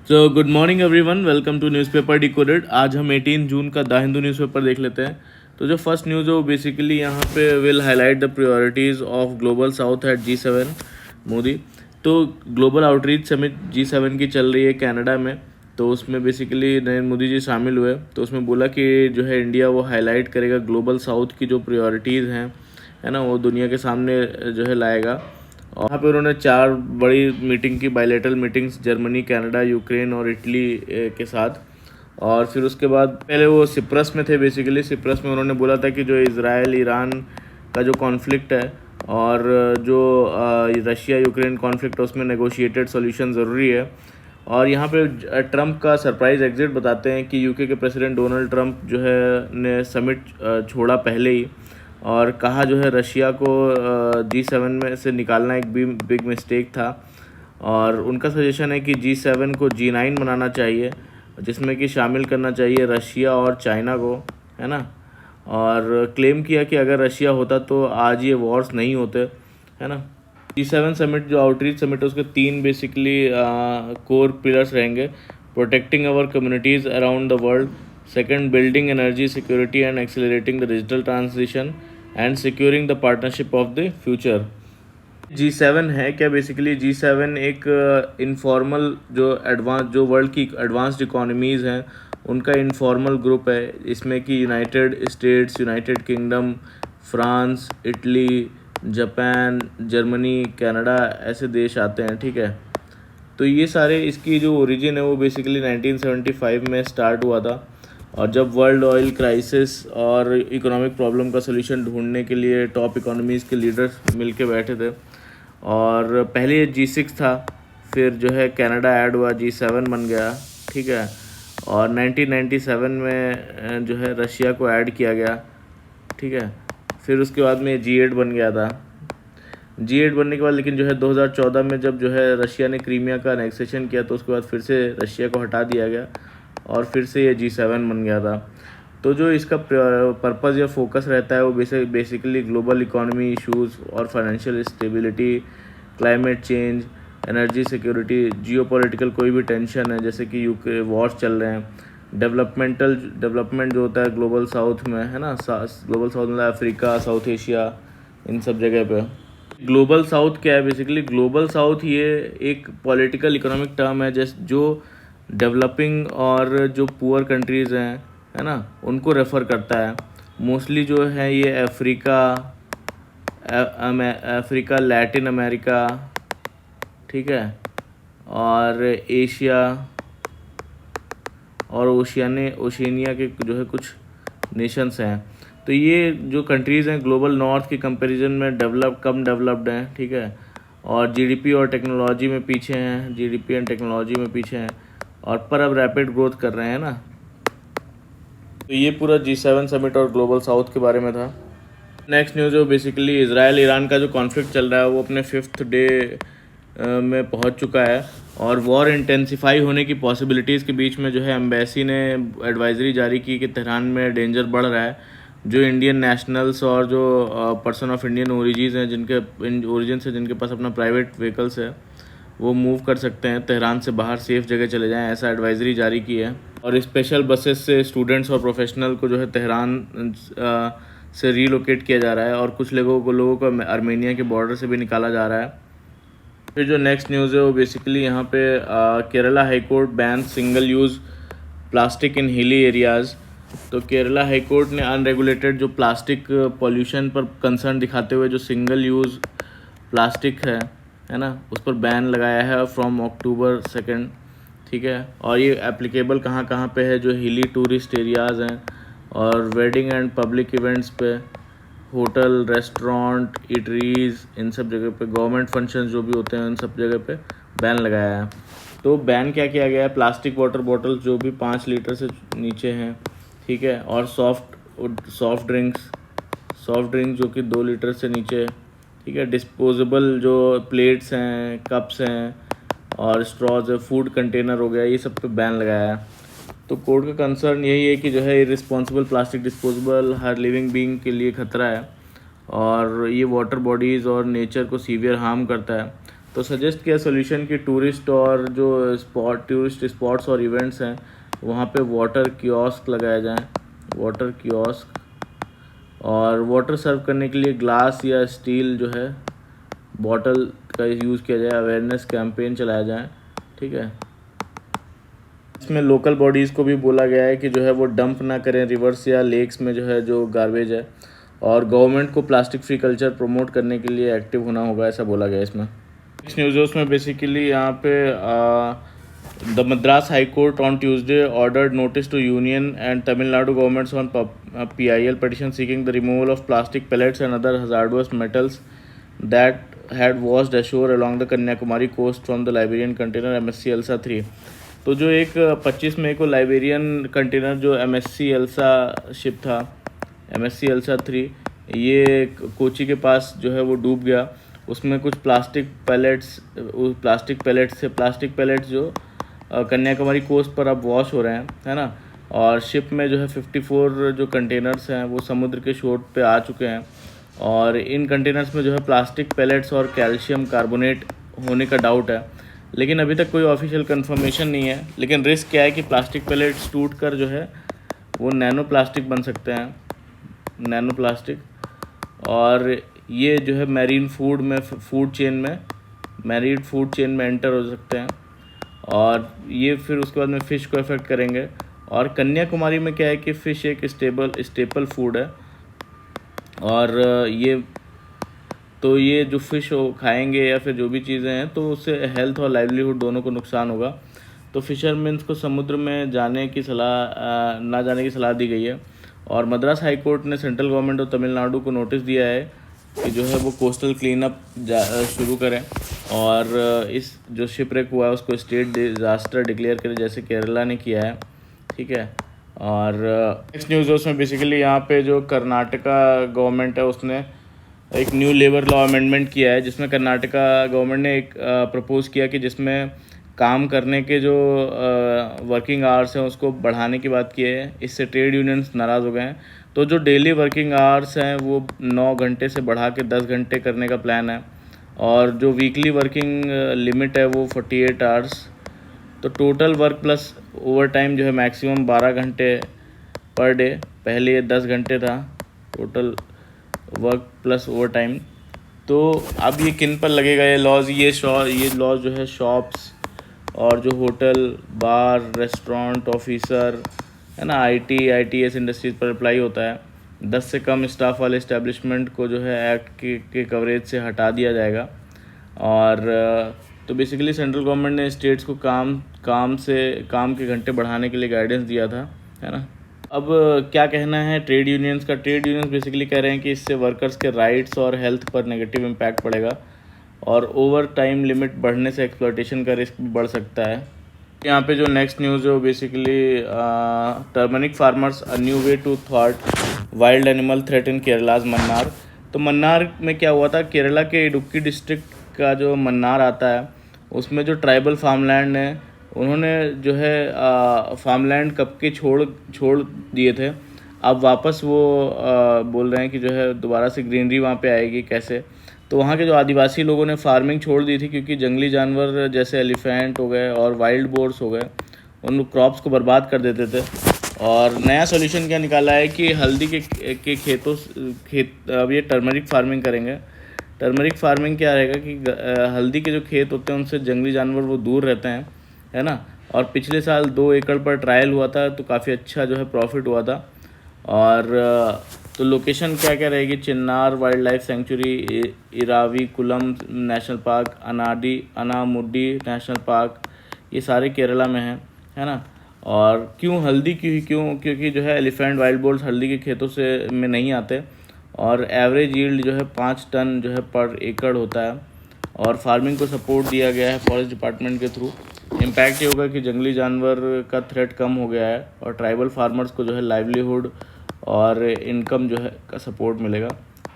So good morning everyone, welcome to newspaper decoded. आज हम 18 जून का द हिंदू न्यूज़पेपर देख लेते हैं। तो जो फर्स्ट न्यूज़ है वो बेसिकली यहाँ पे will highlight the priorities of global south at G7 Modi. तो ग्लोबल आउटरीच समिट G7 की चल रही है कनाडा में। तो उसमें बेसिकली नरेंद्र मोदी जी शामिल हुए। तो उसमें बोला कि जो है इंडिया वो हाईलाइट करेगा ग्लोबल साउथ की जो प्रायोरिटीज़ हैं, है ना, वो दुनिया के सामने जो है लाएगा। और वहाँ पे उन्होंने 4 बड़ी मीटिंग की, bilateral meetings Germany, Canada, Ukraine और इटली के साथ। और फिर उसके बाद पहले वो सिप्रस में थे। बेसिकली सिप्रस में उन्होंने बोला था कि जो इज़राइल ईरान का जो कॉन्फ्लिक्ट है और जो रशिया यूक्रेन कॉन्फ्लिक्ट है उसमें नेगोशिएटेड सॉल्यूशन ज़रूरी है। और यहाँ पे ट्रंप का सरप्राइज़ एग्जिट बताते हैं कि यूके के प्रेसिडेंट डोनाल्ड ट्रंप जो है ने समिट छोड़ा पहले ही, और कहा जो है रशिया को G7 में से निकालना एक बिग मिस्टेक था। और उनका सजेशन है कि G7 को G9 बनाना चाहिए, जिसमें कि शामिल करना चाहिए रशिया और चाइना को, है ना। और क्लेम किया कि अगर रशिया होता तो आज ये वॉर्स नहीं होते, है ना। G7 समिट जो आउटरीच समिट है उसके 3 बेसिकली कोर पिलर्स रहेंगे। Protecting our communities around the world, second building energy security and accelerating the digital transition and securing the partnership of the future. G7 है क्या? बेसिकली G7 एक informal जो world की advanced economies हैं उनका informal group है। इसमें कि United states, United kingdom, France, Italy, Japan, Germany, Canada ऐसे देश आते हैं, ठीक है। तो ये सारे, इसकी जो ओरिजिन है वो बेसिकली 1975 में स्टार्ट हुआ था। और जब वर्ल्ड ऑयल क्राइसिस और इकोनॉमिक प्रॉब्लम का सलूशन ढूंढने के लिए टॉप इकोनॉमीज़ के लीडर्स मिलके बैठे थे। और पहले ये G6 था, फिर जो है कनाडा ऐड हुआ, G7 बन गया, ठीक है। और 1997 में जो है रशिया को ऐड किया गया, ठीक है। फिर उसके बाद में G8 बन गया था। G8 बनने के बाद लेकिन जो है 2014 में जब जो है रशिया ने क्रीमिया का एनेक्सेशन किया तो उसके बाद फिर से रशिया को हटा दिया गया और फिर से ये G7 बन गया था। तो जो इसका पर्पज़ या फोकस रहता है वो बेसिकली ग्लोबल इकोनॉमी इश्यूज़ और financial stability, climate change, energy security, geopolitical कोई भी टेंशन है जैसे कि यूके वॉर्स चल रहे हैं, डेवलपमेंट जो होता है ग्लोबल साउथ में, है ना। ग्लोबल साउथ मतलब अफ्रीका, साउथ एशिया, इन सब जगह पे। ग्लोबल साउथ क्या है? बेसिकली ग्लोबल साउथ ये एक पॉलिटिकल इकोनॉमिक टर्म है जो डेवलपिंग और जो पुअर कंट्रीज़ हैं, है ना, उनको रेफ़र करता है। मोस्टली जो है ये अफ्रीका, लैटिन अमेरिका, ठीक है, और एशिया और ओशिनिया के जो है कुछ नेशंस हैं। तो ये जो कंट्रीज़ हैं ग्लोबल नॉर्थ की कंपैरिजन में कम डेवलप्ड हैं, ठीक है। और जीडीपी और टेक्नोलॉजी में पीछे हैं, जीडीपी एंड टेक्नोलॉजी में पीछे हैं, और पर अब रैपिड ग्रोथ कर रहे हैं ना। तो ये पूरा G7 समिट और ग्लोबल साउथ के बारे में था। नेक्स्ट न्यूज़ है बेसिकली इज़राइल ईरान का जो कॉन्फ्लिक्ट चल रहा है वो अपने 5th डे में पहुंच चुका है। और वॉर इंटेंसिफाई होने की पॉसिबिलिटीज़ के बीच में जो है एम्बेसी ने एडवाइजरी जारी की कि तेहरान में डेंजर बढ़ रहा है। जो इंडियन नेशनल्स और जो पर्सन ऑफ इंडियन ओरिजिन हैं, जिनके पास अपना प्राइवेट व्हीकल्स है, वो मूव कर सकते हैं, तेहरान से बाहर सेफ़ जगह चले जाएं, ऐसा एडवाइजरी जारी की है। और स्पेशल बसेस से स्टूडेंट्स और प्रोफेशनल को जो है तेहरान से रीलोकेट किया जा रहा है, और कुछ लोगों को आर्मेनिया के बॉर्डर से भी निकाला जा रहा है। फिर जो नेक्स्ट न्यूज़ है वो बेसिकली यहाँ पे Kerala high court ban single use plastic in hilly areas. तो केरला हाई कोर्ट ने अनरेगुलेटेड जो प्लास्टिक पॉल्यूशन पर कंसर्न दिखाते हुए जो सिंगल यूज़ प्लास्टिक है ना, उस पर बैन लगाया है फ्रॉम October 2, ठीक है। और ये एप्लीकेबल कहाँ कहाँ पे है? जो हिली टूरिस्ट एरियाज़ हैं और वेडिंग एंड पब्लिक इवेंट्स पे, होटल, रेस्टोरेंट, ईटरीज़, इन सब जगह पे, गवर्नमेंट फंक्शंस जो भी होते हैं उन सब जगह पे बैन लगाया है। तो बैन क्या किया गया है? प्लास्टिक वाटर बॉटल्स जो भी 5 लीटर से नीचे हैं, ठीक है, और सॉफ्ट ड्रिंक्स जो कि 2 लीटर से नीचे, ठीक है, डिस्पोजेबल जो प्लेट्स हैं, कप्स हैं और स्ट्रॉज है, फूड कंटेनर हो गया, ये सब पे बैन लगाया है। तो कोर्ट का कंसर्न यही है कि जो है इर्रिस्पॉन्सिबल प्लास्टिक डिस्पोजेबल हर लिविंग बीइंग के लिए खतरा है और ये वाटर बॉडीज़ और नेचर को सीवियर हार्म करता है। तो सजेस्ट किया सोल्यूशन कि टूरिस्ट और जो टूरिस्ट स्पॉट्स और इवेंट्स हैं वहाँ पे वाटर कियोस्क लगाया जाए, वाटर कियोस्क, और वाटर सर्व करने के लिए ग्लास या स्टील जो है बॉटल का यूज़ किया जाए, अवेयरनेस कैंपेन चलाया जाए। ठीक है, इसमें लोकल बॉडीज़ को भी बोला गया है कि जो है वो डंप ना करें रिवर्स या लेक्स में जो है जो गार्बेज है, और गवर्नमेंट को प्लास्टिक फ्री कल्चर प्रमोट करने के लिए एक्टिव होना होगा, ऐसा बोला गया इसमें। इस न्यूज़ में बेसिकली यहाँ पे the Madras high court on Tuesday ordered notice to union and Tamil Nadu governments on PIL petition seeking the removal of plastic pellets and other hazardous metals that had washed ashore along the Kanyakumari coast from the Liberian container MSC Elsa 3। तो जो एक 25 मई को Liberian container जो MSC Elsa ship था, MSC Elsa 3, ये कोची के पास जो है वो डूब गया। उसमें कुछ प्लास्टिक पैलेट्स जो कन्याकुमारी कोस्ट पर अब वॉश हो रहे हैं, है ना। और शिप में जो है 54 जो कंटेनर्स हैं वो समुद्र के शोर पे आ चुके हैं, और इन कंटेनर्स में जो है प्लास्टिक पैलेट्स और कैल्शियम कार्बोनेट होने का डाउट है, लेकिन अभी तक कोई ऑफिशियल कंफर्मेशन नहीं है। लेकिन रिस्क क्या है कि प्लास्टिक पैलेट्स टूट कर जो है वो नैनो प्लास्टिक बन सकते हैं, नैनो प्लास्टिक, और ये जो है मैरीन फूड चेन में एंटर हो सकते हैं, और ये फिर उसके बाद में फ़िश को अफेक्ट करेंगे। और कन्याकुमारी में क्या है कि फ़िश एक स्टेपल फूड है, और ये जो फ़िश खाएंगे या फिर जो भी चीज़ें हैं तो उससे हेल्थ और लाइवलीहुड दोनों को नुकसान होगा। तो फिशरमैन्स को समुद्र में जाने की ना जाने की सलाह दी गई है। और मद्रास हाई कोर्ट ने सेंट्रल गवर्नमेंट और तमिलनाडु को नोटिस दिया है कि जो है वो कोस्टल क्लीन अप शुरू करें, और इस जो शिपरेक हुआ है उसको स्टेट डिज़ास्टर डिक्लेयर करें, जैसे केरला ने किया है। ठीक है, और नेक्स्ट न्यूज़ में बेसिकली यहाँ पे जो कर्नाटका गवर्नमेंट है उसने एक न्यू लेबर लॉ अमेंडमेंट किया है, जिसमें कर्नाटका गवर्नमेंट ने एक प्रपोज़ किया कि जिसमें काम करने के जो वर्किंग आवर्स हैं उसको बढ़ाने की बात की है। इससे ट्रेड यूनियंस नाराज़ हो गए हैं। तो जो डेली वर्किंग आवर्स हैं वो 9 घंटे से बढ़ा के 10 घंटे करने का प्लान है, और जो वीकली वर्किंग लिमिट है वो 48 आवर्स। तो total work plus over time जो है मैक्सिमम 12 घंटे पर डे, पहले ये 10 घंटे था total work plus over time. तो अब ये किन पर लगेगा ये लॉज? ये लॉज जो है शॉप्स और जो होटल, बार, रेस्टोरेंट, ऑफिसर, है ना, ITS इंडस्ट्रीज़ पर अप्लाई होता है। 10 से कम स्टाफ वाले इस्टेब्लिशमेंट को जो है एक्ट के कवरेज से हटा दिया जाएगा। और तो बेसिकली सेंट्रल गवर्नमेंट ने स्टेट्स को काम के घंटे बढ़ाने के लिए गाइडेंस दिया था, है ना। अब क्या कहना है ट्रेड यूनियंस का? ट्रेड यूनियंस बेसिकली कह रहे हैं कि इससे वर्कर्स के राइट्स और हेल्थ पर नेगेटिव इम्पैक्ट पड़ेगा, और ओवर टाइम लिमिट बढ़ने से एक्सप्लॉयटेशन का रिस्क भी बढ़ सकता है। यहाँ पे जो नेक्स्ट न्यूज़ है वो basically turmeric farmers a new way to थ्वाट wild animal threat in Kerala's Mannar. तो मन्नार में क्या हुआ था, केरला के इडुक्की डिस्ट्रिक्ट का जो मन्नार आता है उसमें जो ट्राइबल फार्मलैंड है उन्होंने जो है फार्मलैंड कब के छोड़ दिए थे। अब वापस वो बोल रहे हैं कि जो है दोबारा से ग्रीनरी वहाँ पे आएगी। कैसे? तो वहाँ के जो आदिवासी लोगों ने फार्मिंग छोड़ दी थी, क्योंकि जंगली जानवर जैसे एलिफेंट हो गए और वाइल्ड बोर्स हो गए उन क्रॉप्स को बर्बाद कर देते थे। और नया सॉल्यूशन क्या निकाला है कि हल्दी के खेत अब ये टर्मरिक फार्मिंग करेंगे। टर्मरिक फार्मिंग क्या रहेगा कि हल्दी के जो खेत होते हैं उनसे जंगली जानवर वो दूर रहते हैं, है ना। और पिछले साल 2 एकड़ पर ट्रायल हुआ था तो काफ़ी अच्छा जो है प्रॉफिट हुआ था। और तो लोकेशन क्या क्या रहेगी? Chinnar wild life sanctuary, Eravikulam national park, Anamudi national park, ये सारे केरला में हैं, है ना। और क्यों हल्दी क्योंकि जो है एलिफेंट वाइल्ड बोर्स हल्दी के खेतों में नहीं आते, और एवरेज यील्ड जो है 5 टन जो है पर एकड़ होता है। और फार्मिंग को सपोर्ट दिया गया है फॉरेस्ट डिपार्टमेंट के थ्रू। इम्पैक्ट ये होगा कि जंगली जानवर का थ्रेट कम हो गया है, और ट्राइबल फार्मर्स को जो है लाइवलीहुड और इनकम जो है का सपोर्ट मिलेगा,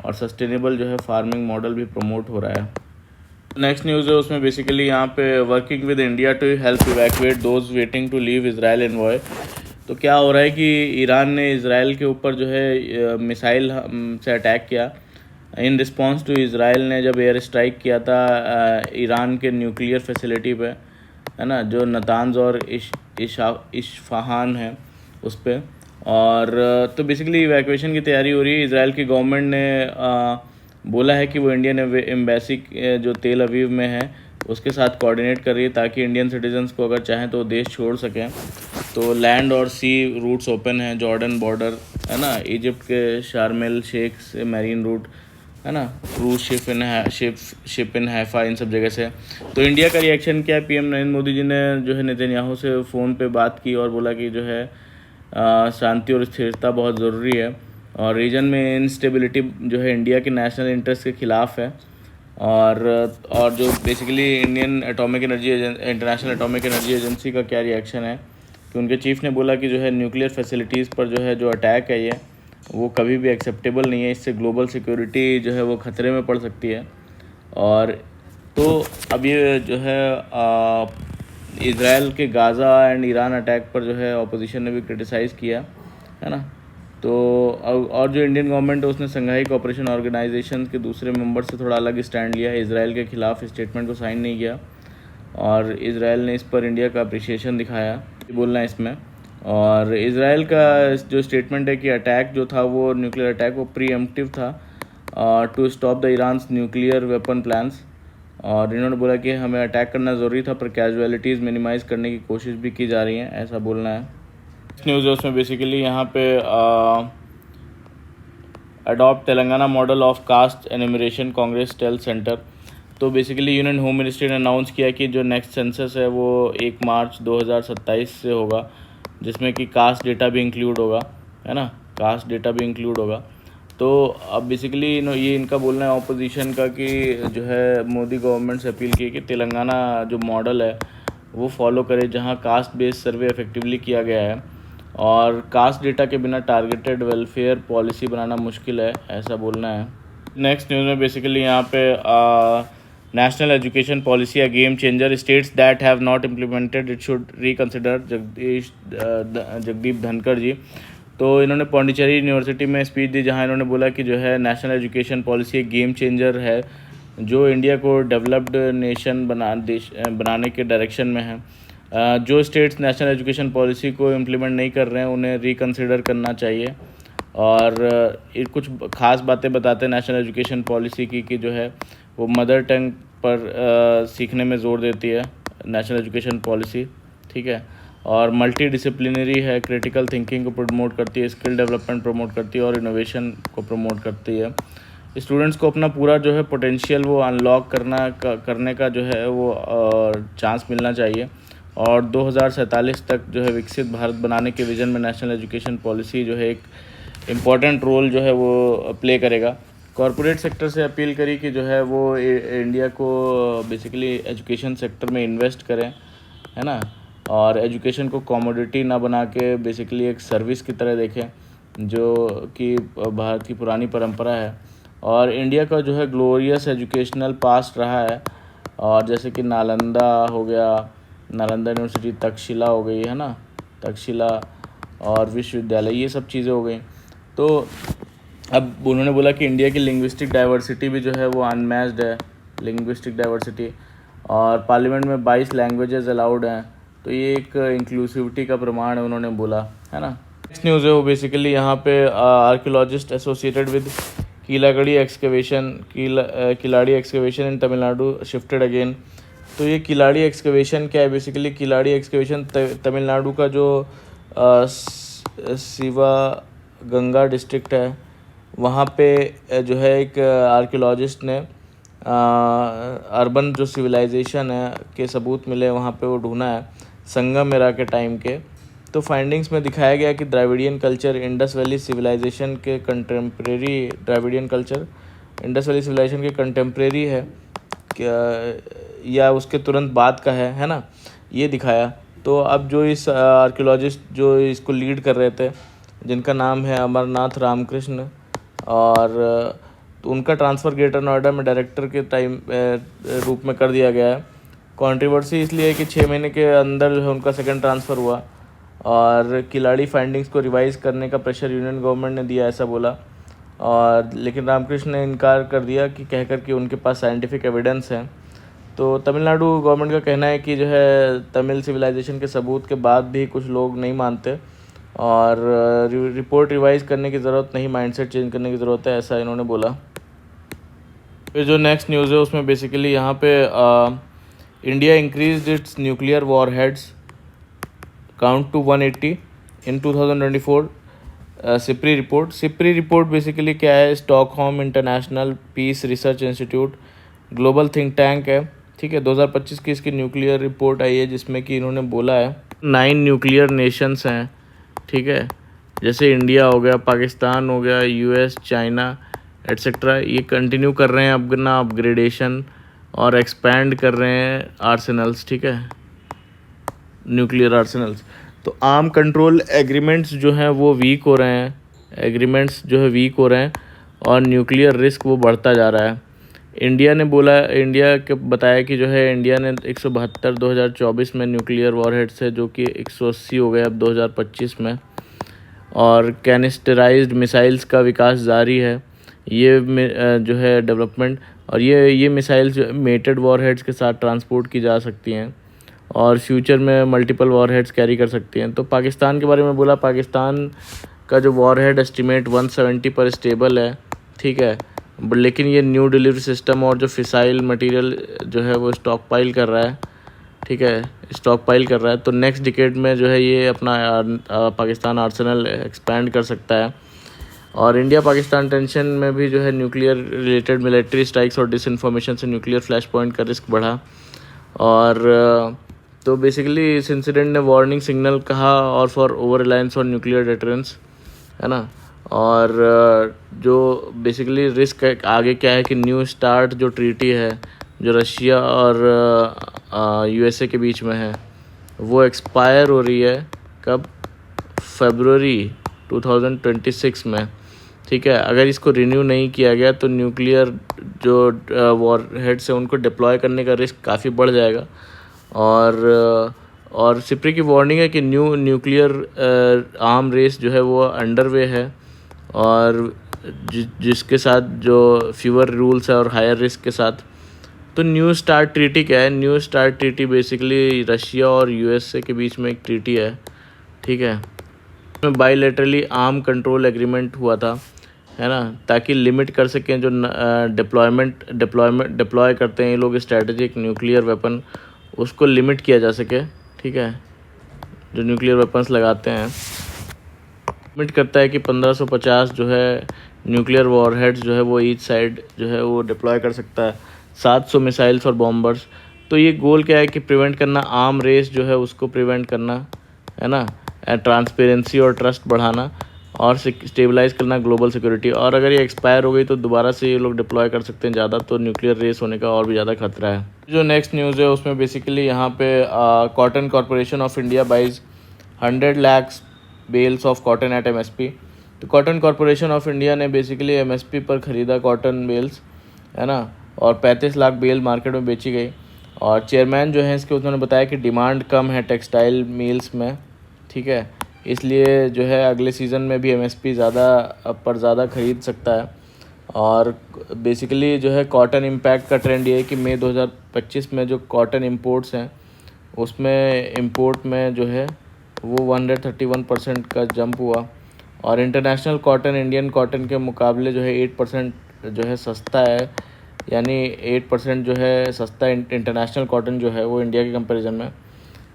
और सस्टेनेबल जो है फार्मिंग मॉडल भी प्रमोट हो रहा है। नेक्स्ट न्यूज़ है उसमें बेसिकली यहाँ पे working with India to help evacuate those waiting to leave Israel envoy. तो क्या हो रहा है कि ईरान ने इजराइल के ऊपर जो है मिसाइल से अटैक किया, इन रिस्पॉन्स टू इसराइल ने जब एयर स्ट्राइक किया था ईरान के न्यूक्लियर फैसिलिटी पे, है ना, जो नतान्ज और इस्फहान है उस पर। और तो बेसिकली इवैक्यूएशन की तैयारी हो रही है। इसराइल की गवर्नमेंट ने बोला है कि वो इंडियन एम्बेसी जो तेल अवीव में है उसके साथ कोऑर्डिनेट कर रही है ताकि इंडियन सिटीजन्स को अगर चाहें तो देश छोड़ सकें। तो लैंड और सी रूट्स ओपन हैं, जॉर्डन बॉर्डर, है ना, इजिप्ट के शार्मेल शेख से मैरीन रूट, है ना, क्रूज शिप इन हैफा, इन सब जगह से। तो इंडिया का रिएक्शन क्या है? पीएम नरेंद्र मोदी जी ने जो है नेतन्याहू से फ़ोन पे बात की और बोला कि जो है शांति और स्थिरता बहुत ज़रूरी है और रीजन में इंस्टेबिलिटी जो है इंडिया के नेशनल इंटरेस्ट के ख़िलाफ़ है। और जो basically international atomic energy agency का क्या रिएक्शन है कि उनके चीफ ने बोला कि जो है न्यूक्लियर फैसिलिटीज़ पर जो अटैक है ये वो कभी भी एक्सेप्टेबल नहीं है, इससे ग्लोबल सिक्योरिटी जो है वो ख़तरे में पड़ सकती है। और तो अब ये जो है इज़राइल के गाज़ा एंड ईरान अटैक पर जो है अपोजिशन ने भी क्रिटिसाइज़ किया, है ना। तो और जो इंडियन गवर्नमेंट है उसने संघाई कोऑपरेशन ऑर्गेनाइजेशन के दूसरे मेंबर से थोड़ा अलग स्टैंड लिया है, इज़राइल के ख़िलाफ़ स्टेटमेंट को साइन नहीं किया और इज़राइल ने इस पर इंडिया का अप्रिसिएशन दिखाया, बोलना है इसमें। और इज़राइल का जो स्टेटमेंट है कि अटैक जो था वो न्यूक्लियर अटैक वो प्रीएम्प्टिव था to stop the Iran's nuclear weapon plans. और इन्होंने बोला कि हमें अटैक करना ज़रूरी था पर कैजुअलिटीज़ मिनिमाइज़ करने की कोशिश भी की जा रही है, ऐसा बोलना है। न्यूज़ है उसमें बेसिकली यहाँ पे adopt Telangana model of caste enumeration Congress tell centre. तो बेसिकली यूनियन होम मिनिस्ट्री ने अनाउंस किया कि जो नेक्स्ट सेंसस है वो 1 मार्च 2027 से होगा, जिसमें कि कास्ट डेटा भी इंक्लूड होगा, है ना, कास्ट डेटा भी इंक्लूड होगा। तो अब बेसिकली ये इनका बोलना है ऑपोजिशन का कि जो है मोदी गवर्नमेंट से अपील की कि तेलंगाना जो मॉडल है वो फॉलो करे जहां कास्ट बेस्ड सर्वे इफेक्टिवली किया गया है और कास्ट डेटा के बिना टारगेटेड वेलफेयर पॉलिसी बनाना मुश्किल है, ऐसा बोलना है। नेक्स्ट न्यूज़ में बेसिकली यहाँ पे national education policy a game changer, states that have not implemented it should reconsider, Jagdeep Dhankhar ji. तो इन्होंने पौंडीचेरी यूनिवर्सिटी में स्पीच दी जहां इन्होंने बोला कि जो है नेशनल एजुकेशन पॉलिसी एक गेम चेंजर है जो इंडिया को डेवलप्ड नेशन बनाने के डायरेक्शन में है। जो स्टेट्स नेशनल एजुकेशन पॉलिसी को इम्प्लीमेंट नहीं कर रहे हैं उन्हें रिकन्सिडर करना चाहिए। और कुछ ख़ास बातें बताते हैं नेशनल एजुकेशन पॉलिसी की कि जो है वो मदर टंग पर सीखने में ज़ोर देती है नेशनल एजुकेशन पॉलिसी, ठीक है, और मल्टी डिसिप्लिनरी है, क्रिटिकल थिंकिंग को प्रमोट करती है, स्किल डेवलपमेंट प्रमोट करती है और इनोवेशन को प्रमोट करती है। स्टूडेंट्स को अपना पूरा जो है पोटेंशियल वो अनलॉक करने का जो है वो चांस मिलना चाहिए और 2047 तक जो है विकसित भारत बनाने के विज़न में नेशनल एजुकेशन पॉलिसी जो है एक इम्पॉर्टेंट रोल जो है वो प्ले करेगा। कॉरपोरेट सेक्टर से अपील करी कि जो है वो इंडिया को बेसिकली एजुकेशन सेक्टर में इन्वेस्ट करें, है ना, और एजुकेशन को कॉमोडिटी ना बना के बेसिकली एक सर्विस की तरह देखें जो कि भारत की पुरानी परंपरा है। और इंडिया का जो है ग्लोरियस एजुकेशनल पास्ट रहा है और जैसे कि नालंदा हो गया, नालंदा यूनिवर्सिटी, तक्षशिला हो गई, है ना, तक्षशिला और विश्वविद्यालय, ये सब चीज़ें हो गई। तो अब उन्होंने बोला कि इंडिया की लिंग्विस्टिक डाइवर्सिटी भी जो है वो अनमैच्ड है, लिंग्विस्टिक डाइवर्सिटी, और पार्लियामेंट में 22 लैंग्वेजेस अलाउड हैं, तो ये एक इंक्लूसिविटी का प्रमाण है, उन्होंने बोला, है ना। नेक्स्ट न्यूज़ है वो बेसिकली यहाँ पे archaeologist associated with Khiladi excavation in Tamil Nadu shifted again. तो ये किलाड़ी एक्सकेवेशन क्या है? बेसिकली किलाड़ी एक्सकेवेशन तमिलनाडु का जो शिवा गंगा डिस्ट्रिक्ट है वहाँ पे जो है एक आर्कियोलॉजिस्ट ने अर्बन जो सिविलाइजेशन है के सबूत मिले वहाँ पे, वो ढूंढा है संगम एरा के टाइम के। तो फाइंडिंग्स में दिखाया गया कि Dravidian culture Indus valley civilization के contemporary, Dravidian culture Indus valley civilization के कंटेम्प्रेरी है क्या या उसके तुरंत बाद का है ना, ये दिखाया। तो अब जो इस आर्कियोलॉजिस्ट जो इसको लीड कर रहे थे जिनका नाम है अमरनाथ रामकृष्ण, और तो उनका ट्रांसफ़र ग्रेटर नोएडा में डायरेक्टर के रूप में कर दिया गया है। कंट्रोवर्सी इसलिए है कि 6 महीने के अंदर जो है उनका सेकंड ट्रांसफ़र हुआ और किलाड़ी फाइंडिंग्स को रिवाइज़ करने का प्रेशर यूनियन गवर्नमेंट ने दिया, ऐसा बोला। और लेकिन रामकृष्ण ने इनकार कर दिया कि कहकर कि उनके पास साइंटिफिक एविडेंस है। तो तमिलनाडु गवर्नमेंट का कहना है कि जो है तमिल सिविलाइजेशन के सबूत के बाद भी कुछ लोग नहीं मानते और रिपोर्ट रिवाइज करने की ज़रूरत नहीं, माइंडसेट चेंज करने की ज़रूरत है, ऐसा इन्होंने बोला। फिर जो नेक्स्ट न्यूज़ है उसमें बेसिकली यहाँ पे India increase its nuclear war heads count to 180 in 2024। SIPRI report basically क्या है, Stockholm International Peace Research Institute global think tank है, ठीक है। 2025 की इसकी न्यूक्लियर रिपोर्ट आई है जिसमें कि इन्होंने बोला है 9 न्यूक्लियर नेशंस हैं, ठीक है, जैसे इंडिया हो गया, पाकिस्तान हो गया, यूएस, चाइना एट्सेट्रा, ये कंटिन्यू कर रहे हैं अपना अपग्रेडेशन और एक्सपैंड कर रहे हैं आर्सेनल्स, ठीक है, न्यूक्लियर आर्सेनल्स। तो आर्म कंट्रोल एग्रीमेंट्स जो हैं वो वीक हो रहे हैं, एग्रीमेंट्स जो है वीक हो रहे हैं और न्यूक्लियर रिस्क वो बढ़ता जा रहा है। इंडिया के बताया कि जो है इंडिया ने 172 2024 में न्यूक्लियर वॉरहेड्स है जो कि 180 हो गए अब 2025 में, और कैनिस्टराइज्ड मिसाइल्स का विकास जारी है, ये जो है डेवलपमेंट, और ये मिसाइल्स मेटेड वॉरहेड्स के साथ ट्रांसपोर्ट की जा सकती हैं और फ्यूचर में मल्टीपल वॉरहेड्स कैरी कर सकती हैं। तो पाकिस्तान के बारे में बोला, पाकिस्तान का जो वॉरहेड एस्टिमेट 170 पर स्टेबल है, ठीक है, लेकिन ये न्यू डिलीवरी सिस्टम और जो फिसाइल मटेरियल जो है वो स्टॉक पाइल कर रहा है, ठीक है, स्टॉक पाइल कर रहा है। तो नेक्स्ट डिकेड में जो है ये अपना पाकिस्तान आर्सेनल एक्सपैंड कर सकता है। और इंडिया पाकिस्तान टेंशन में भी जो है न्यूक्लियर रिलेटेड मिलिट्री स्ट्राइक्स और डिसइंफॉर्मेशन से न्यूक्लियर फ्लैश पॉइंट का रिस्क बढ़ा। और तो बेसिकली इस इंसिडेंट ने वार्निंग सिग्नल कहा और for over reliance on nuclear deterrence, है ना। और जो बेसिकली रिस्क आगे क्या है कि न्यू स्टार्ट जो ट्रीटी है जो रशिया और यूएसए के बीच में है वो एक्सपायर हो रही है कब, फरवरी 2026 में, ठीक है। अगर इसको रिन्यू नहीं किया गया तो न्यूक्लियर जो वॉरहेड्स हैं उनको डिप्लॉय करने का रिस्क काफ़ी बढ़ जाएगा। और सिप्री की वार्निंग है कि न्यूक्लियर आर्म रेस जो है वो अंडरवे है और जिसके साथ जो फ्यूअर रूल्स है और हायर रिस्क के साथ। तो न्यू स्टार्ट ट्रीटी क्या है, new start treaty basically Russia और यूएसए के बीच में एक ट्रीटी है, ठीक है, इसमें बाईलेटरली आर्म कंट्रोल एग्रीमेंट हुआ था, है ना, ताकि लिमिट कर सकें जो डिप्लॉय करते हैं ये लोग स्ट्रेटेजिक न्यूक्लियर वेपन, उसको लिमिट किया जा सके, ठीक है, जो न्यूक्लियर वेपन्स लगाते हैं लिमिट करता है कि 1550 जो है न्यूक्लियर वॉरहेड्स जो है वो ईच साइड जो है वो डिप्लॉय कर सकता है, 700 मिसाइल्स और बॉम्बर्स। तो ये गोल क्या है कि प्रिवेंट करना, आर्म रेस जो है उसको प्रिवेंट करना, है ना, ट्रांसपेरेंसी और ट्रस्ट बढ़ाना और स्टेबलाइज करना ग्लोबल सिक्योरिटी। और अगर ये एक्सपायर हो गई तो दोबारा से ये लोग डिप्लॉय कर सकते हैं ज़्यादा, तो न्यूक्लियर रेस होने का और भी ज़्यादा खतरा है। जो नेक्स्ट न्यूज़ है उसमें बेसिकली यहाँ पे cotton corporation of India buys 100 lakh bales of cotton at MSP. तो कॉटन कॉरपोरेशन ऑफ इंडिया ने बेसिकली एमएसपी पर ख़रीदा कॉटन बेल्स, है ना, और 35 लाख बेल मार्केट में बेची गई। और चेयरमैन जो है इसके उन्होंने बताया कि डिमांड कम है टेक्सटाइल मिल्स में, ठीक है, इसलिए जो है अगले सीज़न में भी एमएसपी ज़्यादा ख़रीद सकता है। और बेसिकली जो है कॉटन इम्पैक्ट का ट्रेंड ये है कि मई 2025 में जो कॉटन इंपोर्ट्स हैं उसमें इंपोर्ट में जो है वो 131% का जंप हुआ और इंटरनेशनल कॉटन इंडियन कॉटन के मुकाबले जो है 8% जो है सस्ता है, यानी 8% जो है सस्ता इंटरनेशनल कॉटन जो है वो इंडिया के कंपैरिजन में,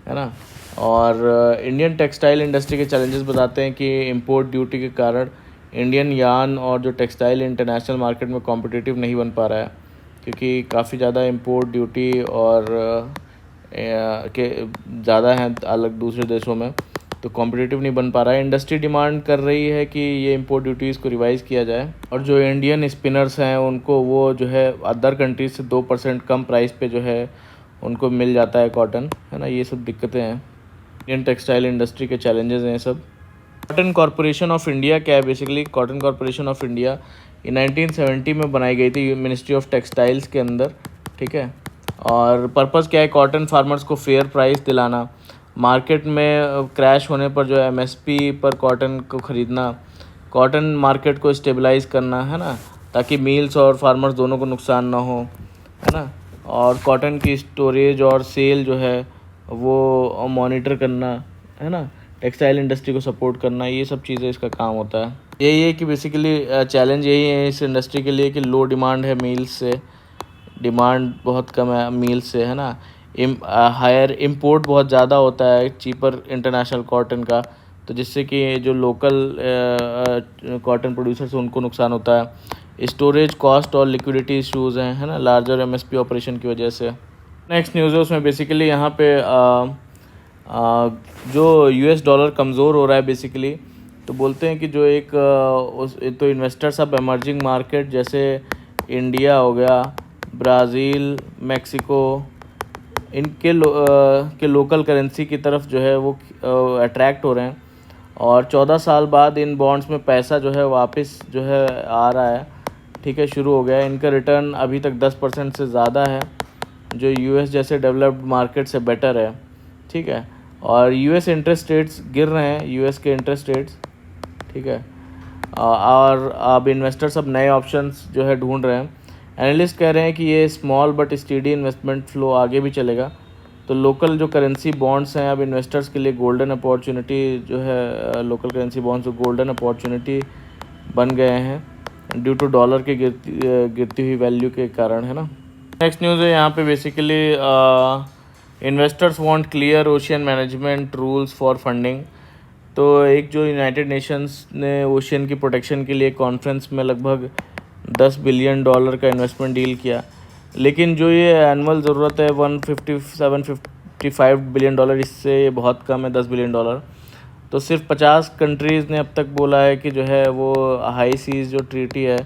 है ना। और इंडियन टेक्सटाइल इंडस्ट्री के चैलेंजेस बताते हैं कि इंपोर्ट ड्यूटी के कारण इंडियन यार्न और जो टेक्सटाइल इंटरनेशनल मार्केट में कॉम्पिटिटिव नहीं बन पा रहा है, क्योंकि काफ़ी ज़्यादा इंपोर्ट ड्यूटी और के ज़्यादा हैं अलग दूसरे देशों में, तो कॉम्पिटिटिव नहीं बन पा रहा है। इंडस्ट्री डिमांड कर रही है कि ये इंपोर्ट ड्यूटीज़ को रिवाइज़ किया जाए और जो इंडियन स्पिनर्स हैं उनको वो जो है अदर कंट्रीज से 2% कम प्राइस पे जो है उनको मिल जाता है कॉटन, है ना। ये सब दिक्कतें हैं, इंडियन टेक्सटाइल इंडस्ट्री के चैलेंजेस हैं सब। कॉटन कॉरपोरेशन ऑफ इंडिया क्या है, basically cotton corporation of India ये 1970 में बनाई गई थी मिनिस्ट्री ऑफ टेक्सटाइल्स के अंदर, ठीक है। और पर्पज़ क्या है, कॉटन फार्मर्स को फेयर प्राइस दिलाना, मार्केट में क्रैश होने पर जो एमएसपी पर कॉटन को ख़रीदना, कॉटन मार्केट को स्टेबलाइज करना, है ना, ताकि मिल्स और फार्मर्स दोनों को नुकसान ना हो, है ना, और कॉटन की स्टोरेज और सेल जो है वो मॉनिटर करना, है ना, टेक्सटाइल इंडस्ट्री को सपोर्ट करना, ये सब चीज़ें इसका काम होता है। यही है कि बेसिकली चैलेंज यही है इस इंडस्ट्री के लिए कि लो डिमांड है मील्स से, डिमांड बहुत कम है मील्स से, है ना, हायर इंपोर्ट बहुत ज़्यादा होता है चीपर इंटरनेशनल कॉटन का, तो जिससे कि जो लोकल कॉटन प्रोड्यूसर्स उनको नुकसान होता है। स्टोरेज कॉस्ट और लिक्विडिटी इशूज़ हैं, है ना, लार्जर एमएसपी ऑपरेशन की वजह से। नेक्स्ट न्यूज़ है उसमें बेसिकली यहाँ पे जो यूएस डॉलर कमज़ोर हो रहा है बेसिकली, तो बोलते हैं कि जो तो इन्वेस्टर्स अब एमर्जिंग मार्केट जैसे इंडिया हो गया, ब्राज़ील, मेक्सिको, इनके के लोकल करेंसी की तरफ जो है वो अट्रैक्ट हो रहे हैं, और 14 साल बाद इन बॉन्ड्स में पैसा जो है वापस जो है आ रहा है, ठीक है, शुरू हो गया है। इनका रिटर्न अभी तक 10% से ज़्यादा है, जो यूएस जैसे डेवलप्ड मार्केट से बेटर है, ठीक है, और यूएस इंटरेस्ट रेट्स गिर रहे हैं, यूएस के इंटरेस्ट रेट्स, ठीक है, और अब इन्वेस्टर्स अब नए ऑप्शंस जो है ढूंढ रहे हैं। एनालिस्ट कह रहे हैं कि ये small but steady investment flow आगे भी चलेगा, तो लोकल जो करेंसी बॉन्ड्स हैं अब इन्वेस्टर्स के लिए गोल्डन अपॉर्चुनिटी जो है, लोकल करेंसी बॉन्ड्स जो गोल्डन अपॉर्चुनिटी बन गए हैं ड्यू टू डॉलर के गिरती हुई वैल्यू के कारण, है ना। नेक्स्ट न्यूज़ है यहाँ पे basically investors want clear ocean management rules for funding. तो एक जो यूनाइटेड नेशंस ने ओशियन की प्रोटेक्शन के लिए कॉन्फ्रेंस में लगभग $10 बिलियन का इन्वेस्टमेंट डील किया, लेकिन जो ये एनुअल ज़रूरत है 157-55 बिलियन डॉलर, इससे ये बहुत कम है, $10 बिलियन। तो सिर्फ 50 कंट्रीज़ ने अब तक बोला है कि जो है वो हाई सीज जो ट्रीटी है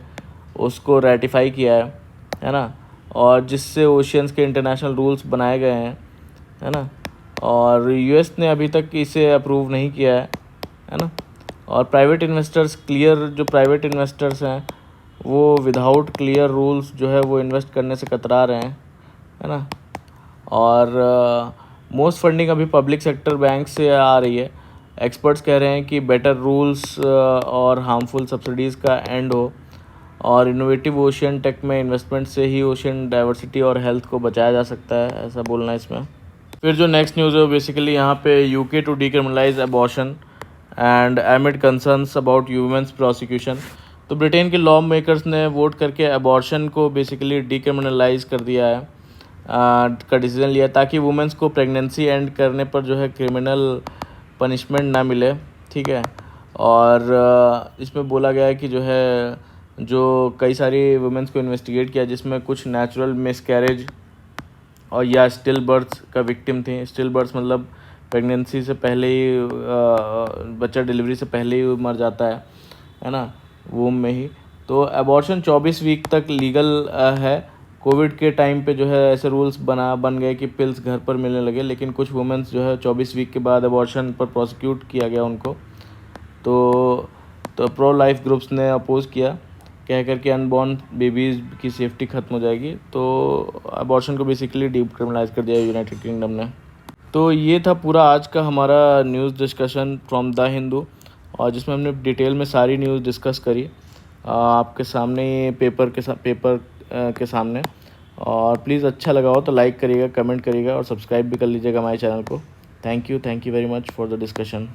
उसको रेटिफाई किया है ना, और जिससे ओशियंस के इंटरनेशनल रूल्स बनाए गए हैं, है ना, और यूएस ने अभी तक इसे अप्रूव नहीं किया है ना, और प्राइवेट इन्वेस्टर्स हैं वो विदाउट क्लियर रूल्स जो है वो इन्वेस्ट करने से कतरा रहे हैं, है ना, और मोस्ट फंडिंग अभी पब्लिक सेक्टर बैंक से आ रही है। एक्सपर्ट्स कह रहे हैं कि बेटर रूल्स और हार्मफुल सब्सिडीज़ का एंड हो, और इनोवेटिव ओशियन टेक में इन्वेस्टमेंट से ही ओशियन डाइवर्सिटी और हेल्थ को बचाया जा सकता है, ऐसा बोलना है इसमें। फिर जो नेक्स्ट न्यूज़ है बेसिकली यहाँ पे UK to decriminalise abortion and amid concerns about humans prosecution. तो ब्रिटेन के लॉ मेकर्स ने वोट करके अबॉर्शन को बेसिकली डीक्रिमिनलाइज कर दिया है, का डिसीजन लिया, ताकि वुमेंस को प्रेगनेंसी एंड करने पर जो है क्रिमिनल पनिशमेंट ना मिले, ठीक है, और इसमें बोला गया है कि जो है जो कई सारी वुमेंस को इन्वेस्टिगेट किया जिसमें कुछ नेचुरल मिसकैरेज और या स्टिल बर्थ का विक्टिम थी। स्टिल बर्थ मतलब प्रेगनेंसी से पहले ही बच्चा डिलीवरी से पहले ही मर जाता है ना, वूम में ही। तो अबॉर्शन 24 वीक तक लीगल है। कोविड के टाइम पे जो है ऐसे रूल्स बन गए कि पिल्स घर पर मिलने लगे, लेकिन कुछ वुमेंस जो है 24 वीक के बाद अबॉर्शन पर प्रोसिक्यूट किया गया उनको, तो प्रो लाइफ ग्रुप्स ने अपोज़ किया, कह कर के अनबॉर्न बेबीज़ की सेफ्टी ख़त्म हो जाएगी। तो अबॉर्शन को बेसिकली डीक्रिमिनलाइज कर दिया यूनाइटेड किंगडम ने। तो ये था पूरा आज का हमारा news discussion from the Hindu, और जिसमें हमने डिटेल में सारी न्यूज़ डिस्कस करी आपके सामने पेपर के सामने। और प्लीज़ अच्छा लगा हो तो लाइक करिएगा, कमेंट करिएगा और सब्सक्राइब भी कर लीजिएगा हमारे चैनल को। Thank you very much for the discussion.